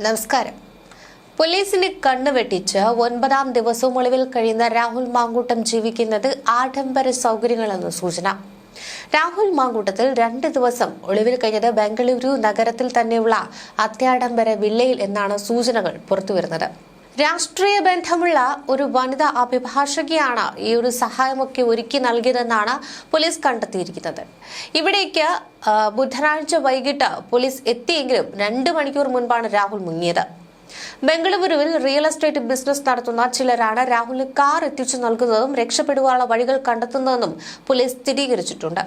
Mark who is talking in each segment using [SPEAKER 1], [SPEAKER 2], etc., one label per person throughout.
[SPEAKER 1] നമസ്കാരം. പോലീസിനെ കണ്ണുവെട്ടിച്ച് 9ാം ദിവസവും ഒളിവിൽ കഴിയുന്ന രാഹുൽ മാങ്കൂട്ടം ജീവിക്കുന്നത് ആഡംബര സൗകര്യങ്ങളെന്ന് സൂചന. രാഹുൽ മാങ്കൂട്ടത്തിൽ 2 ദിവസം ഒളിവിൽ കഴിഞ്ഞത് ബംഗളൂരു നഗരത്തിൽ തന്നെയുള്ള അത്യാഡംബര വില്ലയിൽ എന്നാണ് സൂചനകൾ പുറത്തുവരുന്നത്. രാഷ്ട്രീയ ബന്ധമുള്ള ഒരു വനിതാ അഭിഭാഷകയാണ് ഈ ഒരു സഹായമൊക്കെ ഒരുക്കി നൽകിയതെന്നാണ് പോലീസ് കണ്ടെത്തിയിരിക്കുന്നത്. ഇവിടേക്ക് ബുധനാഴ്ച വൈകിട്ട് പോലീസ് എത്തിയെങ്കിലും 2 മണിക്കൂർ മുൻപാണ് രാഹുൽ മുങ്ങിയത്. ബംഗളൂരുവിൽ റിയൽ എസ്റ്റേറ്റ് ബിസിനസ് നടത്തുന്ന ചിലരാണ് രാഹുലിന് കാർ എത്തിച്ചു നൽകുന്നതും രക്ഷപ്പെടുവാനുള്ള വഴികൾ കണ്ടെത്തുന്നതെന്നും പോലീസ് സ്ഥിരീകരിച്ചിട്ടുണ്ട്.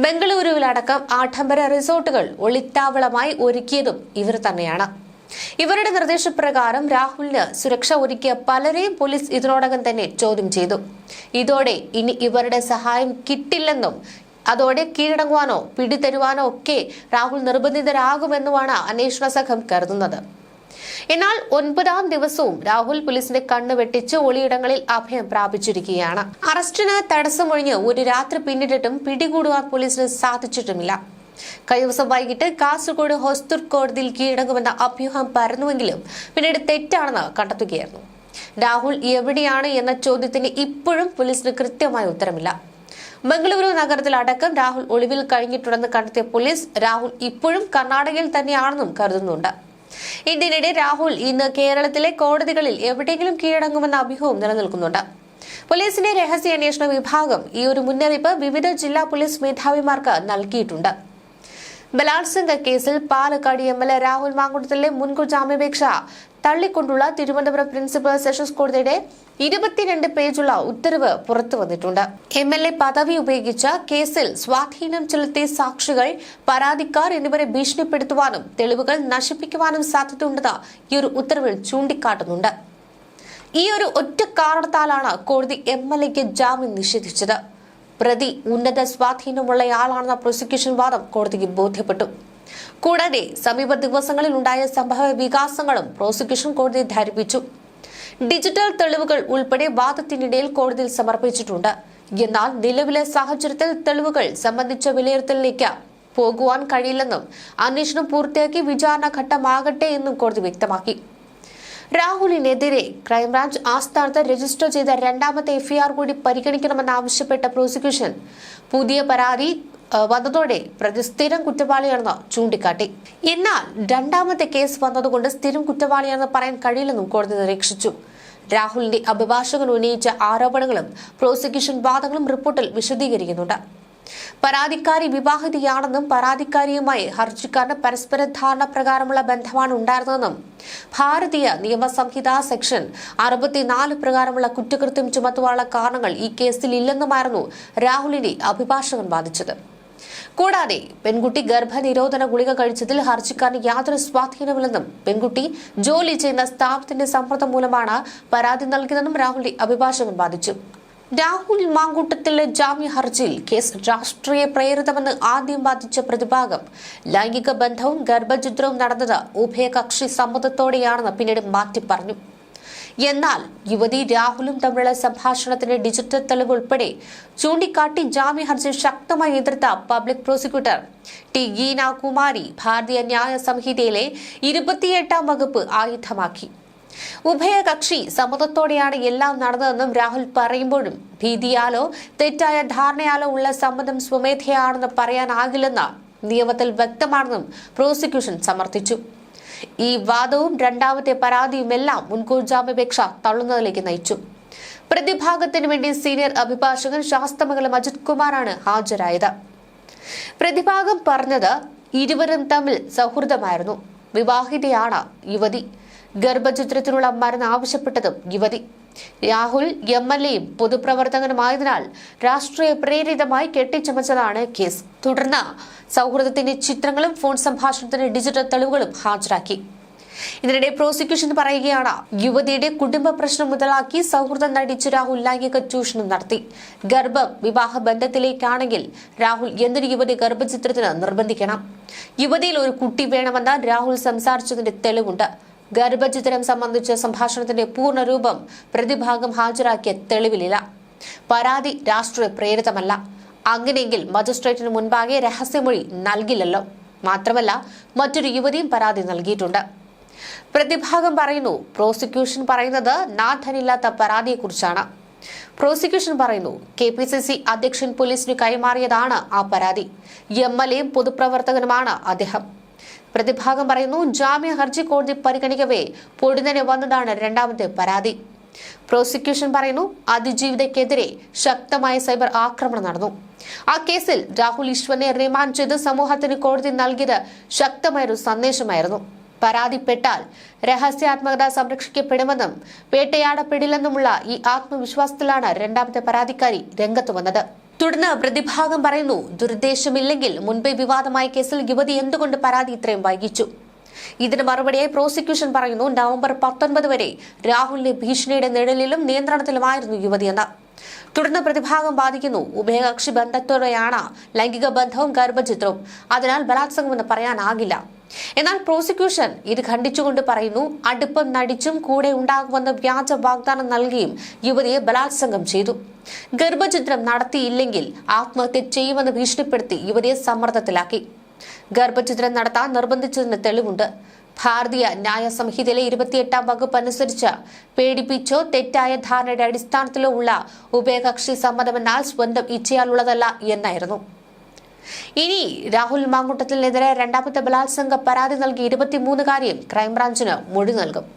[SPEAKER 1] ബംഗളൂരുവിലടക്കം ആഡംബര റിസോർട്ടുകൾ ഒളിത്താവളമായി ഒരുക്കിയതും ഇവർ തന്നെയാണ്. ഇവരുടെ നിർദ്ദേശപ്രകാരം രാഹുലിന് സുരക്ഷ ഒരുക്കിയ പലരെയും പോലീസ് ഇതിനോടകം തന്നെ ചോദ്യം ചെയ്തു. ഇതോടെ ഇനി ഇവരുടെ സഹായം കിട്ടില്ലെന്നും അതോടെ കീഴടങ്ങുവാനോ പിടിതരുവാനോ ഒക്കെ രാഹുൽ നിർബന്ധിതരാകുമെന്നുമാണ് അന്വേഷണ സംഘം കരുതുന്നത്. എന്നാൽ 9ാം ദിവസവും രാഹുൽ പോലീസിന്റെ കണ്ണ് വെട്ടിച്ച് ഒളിയിടങ്ങളിൽ അഭയം പ്രാപിച്ചിരിക്കുകയാണ്. അറസ്റ്റിന് തടസ്സമൊഴിഞ്ഞ് ഒരു രാത്രി പിന്നിട്ടിട്ടും പിടികൂടുവാൻ പോലീസിന് സാധിച്ചിട്ടുമില്ല. കഴിഞ്ഞ ദിവസം വൈകിട്ട് കാസർഗോഡ് ഹോസ്ദുർ കോടതിയിൽ കീഴടങ്ങുമെന്ന അഭ്യൂഹം പരന്നുവെങ്കിലും പിന്നീട് തെറ്റാണെന്ന് കണ്ടെത്തുകയായിരുന്നു. രാഹുൽ എവിടെയാണ് എന്ന ചോദ്യത്തിന് ഇപ്പോഴും പോലീസിന് കൃത്യമായ ഉത്തരമില്ല. ബംഗളൂരു നഗരത്തിൽ അടക്കം രാഹുൽ ഒളിവിൽ കഴിഞ്ഞിട്ടുണ്ടെന്ന് കണ്ടെത്തിയ പോലീസ് രാഹുൽ ഇപ്പോഴും കർണാടകയിൽ തന്നെയാണെന്നും കരുതുന്നുണ്ട്. ഇതിനിടെ രാഹുൽ ഇന്ന് കേരളത്തിലെ കോടതികളിൽ എവിടെയെങ്കിലും കീഴടങ്ങുമെന്ന അഭ്യൂഹവും നിലനിൽക്കുന്നുണ്ട്. പോലീസിന്റെ രഹസ്യാന്വേഷണ വിഭാഗം ഈ ഒരു മുന്നറിയിപ്പ് വിവിധ ജില്ലാ പോലീസ് മേധാവിമാർക്ക് നൽകിയിട്ടുണ്ട്. ബലാത്സംഗ കേസിൽ പാലക്കാട് എംഎൽഎ രാഹുൽ മാങ്കൂട്ടത്തിലെ മുൻകൂർ ജാമ്യാപേക്ഷ തള്ളിക്കൊണ്ടുള്ള തിരുവനന്തപുരം പ്രിൻസിപ്പൽ സെഷൻസ് കോടതിയുടെ 22 പേജുള്ള ഉത്തരവ് പുറത്തു വന്നിട്ടുണ്ട്. എംഎൽഎ പദവി ഉപയോഗിച്ച കേസിൽ സ്വാധീനം ചെലുത്തിയ സാക്ഷികൾ, പരാതിക്കാർ എന്നിവരെ ഭീഷണിപ്പെടുത്തുവാനും തെളിവുകൾ നശിപ്പിക്കുവാനും സാധ്യതയുണ്ടെന്ന് ഈ ഒരു ഉത്തരവിൽ ചൂണ്ടിക്കാട്ടുന്നുണ്ട്. ഈ ഒരു ഒറ്റ കാരണത്താലാണ് കോടതി എംഎൽഎക്ക് ജാമ്യം നിഷേധിച്ചത്. പ്രതി ഉന്നത സ്വാധീനമുള്ളയാളാണെന്ന പ്രോസിക്യൂഷൻ വാദം കോടതിക്ക് ബോധ്യപ്പെട്ടു. കൂടാതെ സമീപ ദിവസങ്ങളിൽ ഉണ്ടായ സംഭവ വികാസങ്ങളും പ്രോസിക്യൂഷൻ കോടതിയെ ധരിപ്പിച്ചു. ഡിജിറ്റൽ തെളിവുകൾ ഉൾപ്പെടെ വാദത്തിനിടയിൽ കോടതിയിൽ സമർപ്പിച്ചിട്ടുണ്ട്. എന്നാൽ നിലവിലെ സാഹചര്യത്തിൽ തെളിവുകൾ സംബന്ധിച്ച വിലയിരുത്തലിലേക്ക് പോകുവാൻ കഴിയില്ലെന്നും അന്വേഷണം പൂർത്തിയാക്കി വിചാരണ ഘട്ടമാകട്ടെ എന്നും കോടതി വ്യക്തമാക്കി. രാഹുലിനെതിരെ ക്രൈംബ്രാഞ്ച് ആസ്ഥാനത്ത് രജിസ്റ്റർ ചെയ്ത 2ാമത്തെ എഫ്ഐആർ കൂടി പരിഗണിക്കണമെന്നാവശ്യപ്പെട്ട പ്രോസിക്യൂഷൻ പുതിയ പരാതി വന്നതോടെ പ്രതി സ്ഥിരം കുറ്റവാളിയാണെന്ന് ചൂണ്ടിക്കാട്ടി. എന്നാൽ 2ാമത്തെ കേസ് വന്നതുകൊണ്ട് സ്ഥിരം കുറ്റവാളിയാണെന്ന് പറയാൻ കഴിയില്ലെന്നും കോടതി നിരീക്ഷിച്ചു. രാഹുലിന്റെ അഭിഭാഷകൻ ഉന്നയിച്ച ആരോപണങ്ങളും പ്രോസിക്യൂഷൻ വാദങ്ങളും റിപ്പോർട്ടിൽ വിശദീകരിക്കുന്നുണ്ട്. പരാതിക്കാരി വിവാഹിതയാണെന്നും പരാതിക്കാരിയുമായി ഹർജിക്കാരന് പരസ്പര ധാരണ പ്രകാരമുള്ള ബന്ധമാണ് ഉണ്ടായിരുന്നതെന്നും ഭാരതീയ നിയമസംഹിത സെക്ഷൻ 64 പ്രകാരമുള്ള കുറ്റകൃത്യം ചുമത്തുവാനുള്ള കാരണങ്ങൾ ഈ കേസിൽ ഇല്ലെന്നുമായിരുന്നു രാഹുലിന്റെ അഭിഭാഷകൻ വാദിച്ചത്. കൂടാതെ പെൺകുട്ടി ഗർഭനിരോധന ഗുളിക കഴിച്ചതിൽ ഹർജിക്കാരന് യാതൊരു സ്വാധീനമില്ലെന്നും പെൺകുട്ടി ജോലി ചെയ്യുന്ന സ്ഥാപനത്തിന്റെ സമ്മർദ്ദം മൂലമാണ് പരാതി നൽകിയതെന്നും രാഹുലിന്റെ അഭിഭാഷകൻ വാദിച്ചു. രാഹുൽ മാങ്കൂട്ടത്തിലെ ജാമ്യ ഹർജിയിൽ കേസ് രാഷ്ട്രീയ പ്രേരിതമെന്ന് ആദ്യം വാദിച്ച പ്രതിഭാഗം ലൈംഗിക ബന്ധവും ഗർഭഛിദ്രവും നടന്നത് ഉഭയകക്ഷി സമ്മതത്തോടെയാണെന്ന് പിന്നീട് മാറ്റി പറഞ്ഞു. എന്നാൽ യുവതി രാഹുലും തമ്മിലുള്ള സംഭാഷണത്തിന്റെ ഡിജിറ്റൽ തെളിവ് ഉൾപ്പെടെ ചൂണ്ടിക്കാട്ടി ജാമ്യ ഹർജി ശക്തമായി എതിർത്ത public prosecutor T Geena Kumari Bharatiya Nyaya സംഹിതയിലെ 28ാം വകുപ്പ് ആയുധമാക്കി. ഉഭയകക്ഷി സമ്മതത്തോടെയാണ് എല്ലാം നടന്നതെന്നും രാഹുൽ പറയുമ്പോഴും ഭീതിയാലോ തെറ്റായ ധാരണയാലോ ഉള്ള സമ്മതം സ്വമേധയാണെന്ന് പറയാനാകില്ലെന്ന് നിയമത്തിൽ വ്യക്തമാണെന്നും പ്രോസിക്യൂഷൻ സമർത്ഥിച്ചു. ഈ വാദവും 2ാമത്തെ പരാതിയുമെല്ലാം മുൻകൂർ ജാമ്യാപേക്ഷ തള്ളുന്നതിലേക്ക് നയിച്ചു. പ്രതിഭാഗത്തിനു വേണ്ടി സീനിയർ അഭിഭാഷകൻ ശാസ്തമംഗലം അജിത് കുമാറാണ് ഹാജരായത്. പ്രതിഭാഗം പറഞ്ഞത് ഇരുവരും തമ്മിൽ സൗഹൃദമായിരുന്നു. വിവാഹിതയാണ് യുവതി. ഗർഭഛിദ്രത്തിനുള്ള മരുന്ന് ആവശ്യപ്പെട്ടതും യുവതി. രാഹുൽ എംഎൽഎയും പൊതുപ്രവർത്തകനുമായതിനാൽ രാഷ്ട്രീയ പ്രേരിതമായി കെട്ടിച്ചമച്ചതാണ് കേസ്. തുടർന്ന് സൗഹൃദത്തിന്റെ ചിത്രങ്ങളും ഫോൺ സംഭാഷണത്തിന്റെ ഡിജിറ്റൽ തെളിവുകളും ഹാജരാക്കി. ഇതിനിടെ പ്രോസിക്യൂഷൻ പറയുകയാണ്, യുവതിയുടെ കുടുംബ പ്രശ്നം മുതലാക്കി സൗഹൃദം നടിച്ച് രാഹുൽ ലൈംഗിക ചൂഷണം നടത്തി. ഗർഭം വിവാഹ ബന്ധത്തിലേക്കാണെങ്കിൽ രാഹുൽ എന്തൊരു യുവതി ഗർഭചിത്രത്തിന് നിർബന്ധിക്കണം? യുവതിയിൽ ഒരു കുട്ടി വേണമെന്ന് രാഹുൽ സംസാരിച്ചതിന്റെ തെളിവുണ്ട്. ഗർഭചിത്രം സംബന്ധിച്ച സംഭാഷണത്തിന്റെ പൂർണ്ണരൂപം പ്രതിഭാഗം ഹാജരാക്കിയ തെളിവിലില്ല. പരാതി രാഷ്ട്രീയ പ്രേരിതമല്ല. അങ്ങനെയെങ്കിൽ മജിസ്ട്രേറ്റിന് മുൻപാകെ രഹസ്യമൊഴി നൽകില്ലല്ലോ. മാത്രമല്ല മറ്റൊരു യുവതിയും പരാതി നൽകിയിട്ടുണ്ട്. പ്രതിഭാഗം പറയുന്നു, പ്രോസിക്യൂഷൻ പറയുന്നത് നാഥനില്ലാത്ത പരാതിയെക്കുറിച്ചാണ്. പ്രോസിക്യൂഷൻ പറയുന്നു, KPCC അധ്യക്ഷൻ പോലീസിന് കൈമാറിയതാണ് ആ പരാതി. MLAയും പൊതുപ്രവർത്തകനുമാണ് അദ്ദേഹം. പ്രതിഭാഗം പറയുന്നു, ജാമ്യ ഹർജി കോടതി പരിഗണിക്കവേ പൊടുന്നനെ വന്നതാണ് രണ്ടാമത്തെ പരാതി. പ്രോസിക്യൂഷൻ പറയുന്നു, അതിജീവിതയ്ക്കെതിരെ ശക്തമായ സൈബർ ആക്രമണം നടന്നു. ആ കേസിൽ രാഹുൽ ഈശ്വറിനെ റിമാൻഡ് ചെയ്ത് സമൂഹത്തിന് കോടതി നൽകിയത് ശക്തമായൊരു സന്ദേശമായിരുന്നു. പരാതിപ്പെട്ടാൽ രഹസ്യാത്മകത സംരക്ഷിക്കപ്പെടുമെന്നും വേട്ടയാടപ്പെടില്ലെന്നുമുള്ള ഈ ആത്മവിശ്വാസത്തിലാണ് രണ്ടാമത്തെ പരാതിക്കാരി രംഗത്ത് വന്നത്. തുടർന്ന് പ്രതിഭാഗം പറയുന്നു, ദുരുദ്ദേശമില്ലെങ്കിൽ മുൻപേ വിവാദമായ കേസിൽ യുവതി എന്തുകൊണ്ട് പരാതി ഇത്രയും വൈകിച്ചു? ഇതിന് മറുപടിയായി പ്രോസിക്യൂഷൻ പറയുന്നു, നവംബർ 19 വരെ രാഹുലിന്റെ ഭീഷണിയുടെ നിഴലിലും നിയന്ത്രണത്തിലുമായിരുന്നു യുവതിയെന്ന്. തുടർന്ന് പ്രതിഭാഗം വാദിക്കുന്നു, ഉഭയകക്ഷി ബന്ധത്തോടെയാണ് ലൈംഗിക ബന്ധവും ഗർഭചിത്രവും, അതിനാൽ ബലാത്സംഗമെന്ന് പറയാനാകില്ല. എന്നാൽ പ്രോസിക്യൂഷൻ ഇത് ഖണ്ഡിച്ചുകൊണ്ട് പറയുന്നു, അടുപ്പം നടിച്ചും കൂടെ ഉണ്ടാകുമെന്ന് വ്യാജ വാഗ്ദാനം നൽകിയും യുവതിയെ ബലാത്സംഗം ചെയ്തു. ഗർഭചിത്രം നടത്തിയില്ലെങ്കിൽ ആത്മഹത്യ ചെയ്യുമെന്ന് ഭീഷണിപ്പെടുത്തി യുവതിയെ സമ്മർദ്ദത്തിലാക്കി. ഗർഭചിത്രം നടത്താൻ നിർബന്ധിച്ചതിന് തെളിവുണ്ട്. ഭാരതീയ ന്യായ സംഹിതയിലെ 28ാം വകുപ്പ് അനുസരിച്ച് പേടിപ്പിച്ചോ തെറ്റായ ധാരണയുടെ അടിസ്ഥാനത്തിലോ ഉള്ള ഉഭയകക്ഷി സമ്മതമെന്നാൽ സ്വന്തം ഇച്ഛയാലുള്ളതല്ല എന്നായിരുന്നു. ഇനി രാഹുൽ മാങ്കൂട്ടത്തിനെതിരെ രണ്ടാമത്തെ ബലാത്സംഗ പരാതി നൽകി 23-കാരിയും ക്രൈംബ്രാഞ്ചിന് മൊഴി നൽകും.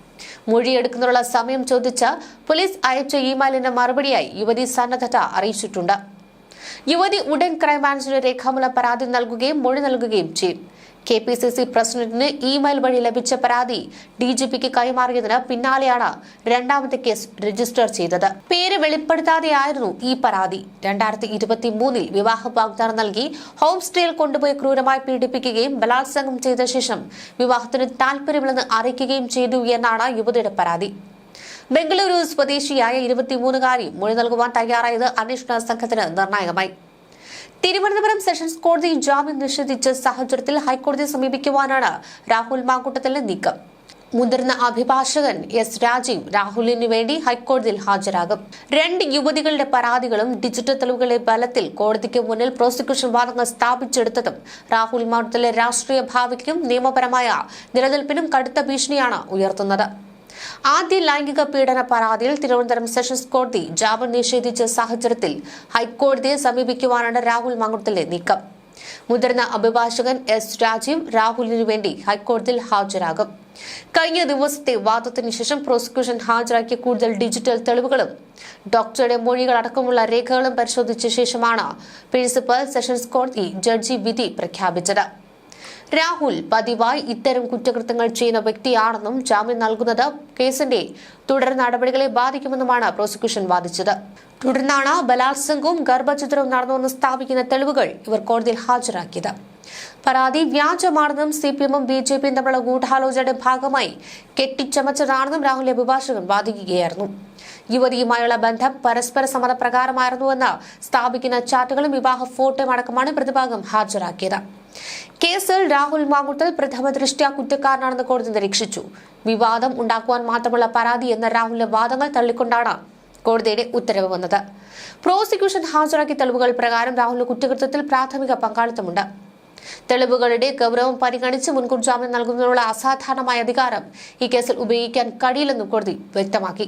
[SPEAKER 1] മൊഴിയെടുക്കുന്നതിനുള്ള സമയം ചോദിച്ച് പോലീസ് അയച്ച ഇമെയിലിന് മറുപടിയായി യുവതി സന്നദ്ധത അറിയിച്ചിട്ടുണ്ട്. യുവതി ഉടൻ ക്രൈംബ്രാഞ്ചിന് രേഖാമൂലം പരാതി നൽകുകയും മൊഴി നൽകുകയും ചെയ്യും. KPCC പ്രസിഡന്റിന് ഇമെയിൽ വഴി ലഭിച്ച പരാതി DGPക്ക് കൈമാറിയതിന് പിന്നാലെയാണ് രണ്ടാമത്തെ കേസ് രജിസ്റ്റർ ചെയ്തത്. പേര് വെളിപ്പെടുത്താതെയായിരുന്നു ഈ പരാതി. 2023 വിവാഹ വാഗ്ദാനം നൽകി ഹോം സ്റ്റേയിൽ കൊണ്ടുപോയി ക്രൂരമായി പീഡിപ്പിക്കുകയും ബലാത്സംഗം ചെയ്ത ശേഷം വിവാഹത്തിന് താൽപര്യമില്ലെന്ന് അറിയിക്കുകയും ചെയ്തു എന്നാണ് യുവതിയുടെ പരാതി. ബംഗളൂരു സ്വദേശിയായ 23-കാരി മൊഴി നൽകുവാൻ തയ്യാറായത് അന്വേഷണ സംഘത്തിന് നിർണായകമായി. തിരുവനന്തപുരം സെഷൻസ് കോടതി ജാമ്യം നിഷേധിച്ച സാഹചര്യത്തിൽ ഹൈക്കോടതിയെ സമീപിക്കുവാനാണ് രാഹുൽ മാങ്കൂട്ടത്തിലെ നീക്കം. മുതിർന്ന അഭിഭാഷകൻ S. രാജീവ് രാഹുലിനു വേണ്ടി ഹൈക്കോടതിയിൽ ഹാജരാകും. 2 യുവതികളുടെ പരാതികളും ഡിജിറ്റൽ തെളിവുകളുടെ ബലത്തിൽ കോടതിക്ക് മുന്നിൽ പ്രോസിക്യൂഷൻ വാദങ്ങൾ സ്ഥാപിച്ചെടുത്തതും രാഹുൽ മാങ്കൂട്ടത്തിലെ രാഷ്ട്രീയ ഭാവിക്കും നിയമപരമായ നിലനിൽപ്പിനും കടുത്ത ഭീഷണിയാണ് ഉയർത്തുന്നത്. ആദ്യ ലൈംഗിക പീഡന പരാതിയിൽ തിരുവനന്തപുരം സെഷൻസ് കോടതി ജാമ്യം നിഷേധിച്ച സാഹചര്യത്തിൽ ഹൈക്കോടതിയെ സമീപിക്കുവാനാണ് രാഹുൽ മാങ്കൂട്ടത്തിലെ നീക്കം. മുതിർന്ന അഭിഭാഷകൻ S. രാജീവ് രാഹുലിനു വേണ്ടി ഹൈക്കോടതിയിൽ ഹാജരാകും. കഴിഞ്ഞ ദിവസത്തെ വാദത്തിന് ശേഷം പ്രോസിക്യൂഷൻ ഹാജരാക്കിയ കൂടുതൽ ഡിജിറ്റൽ തെളിവുകളും ഡോക്ടറുടെ മൊഴികളടക്കമുള്ള രേഖകളും പരിശോധിച്ച ശേഷമാണ് പ്രിൻസിപ്പൽ സെഷൻസ് കോടതി ജഡ്ജി വിധി പ്രഖ്യാപിച്ചത്. രാഹുൽ പതിവായി ഇത്തരം കുറ്റകൃത്യങ്ങൾ ചെയ്യുന്ന വ്യക്തിയാണെന്നും ജാമ്യം നൽകുന്നത് കേസിന്റെ തുടർ നടപടികളെ ബാധിക്കുമെന്നുമാണ് പ്രോസിക്യൂഷൻ വാദിച്ചത്. തുടർന്നാണ് ബലാത്സംഗവും ഗർഭചിത്രവും നടന്നുവെന്ന് സ്ഥാപിക്കുന്ന തെളിവുകൾ ഇവർ കോടതിയിൽ ഹാജരാക്കിയത്. പരാതി വ്യാജമാണെന്നും CPM-ഉം BJP-യും തമ്മിലുള്ള ഗൂഢാലോചനയുടെ ഭാഗമായി കെട്ടിച്ചമച്ചതാണെന്നും രാഹുലിന്റെ അഭിഭാഷകൻ വാദിക്കുകയായിരുന്നു. യുവതിയുമായുള്ള ബന്ധം പരസ്പര സമ്മതപ്രകാരമായിരുന്നുവെന്ന് സ്ഥാപിക്കുന്ന ചാറ്റുകളും വിവാഹ ഫോട്ടോയും അടക്കമാണ് പ്രതിഭാഗം ഹാജരാക്കിയത്. കേസിൽ രാഹുൽ മാങ്കൂട്ടൽ പ്രഥമ ദൃഷ്ട്യാ കുറ്റക്കാരനാണെന്ന് കോടതി നിരീക്ഷിച്ചു. വിവാദം ഉണ്ടാക്കുവാൻ മാത്രമുള്ള പരാതി എന്ന രാഹുലിന്റെ വാദങ്ങൾ തള്ളിക്കൊണ്ടാണ് കോടതിയുടെ ഉത്തരവ് വന്നത്. പ്രോസിക്യൂഷൻ ഹാജരാക്കിയ തെളിവുകൾ പ്രകാരം രാഹുലിന്റെ കുറ്റകൃത്യത്തിൽ പ്രാഥമിക പങ്കാളിത്തമുണ്ട്. തെളിവുകളുടെ ഗൗരവം പരിഗണിച്ച് മുൻകൂർ ജാമ്യം നൽകുന്നതിനുള്ള അസാധാരണമായ അധികാരം ഈ കേസിൽ ഉപയോഗിക്കാൻ കഴിയില്ലെന്നും കോടതി വ്യക്തമാക്കി.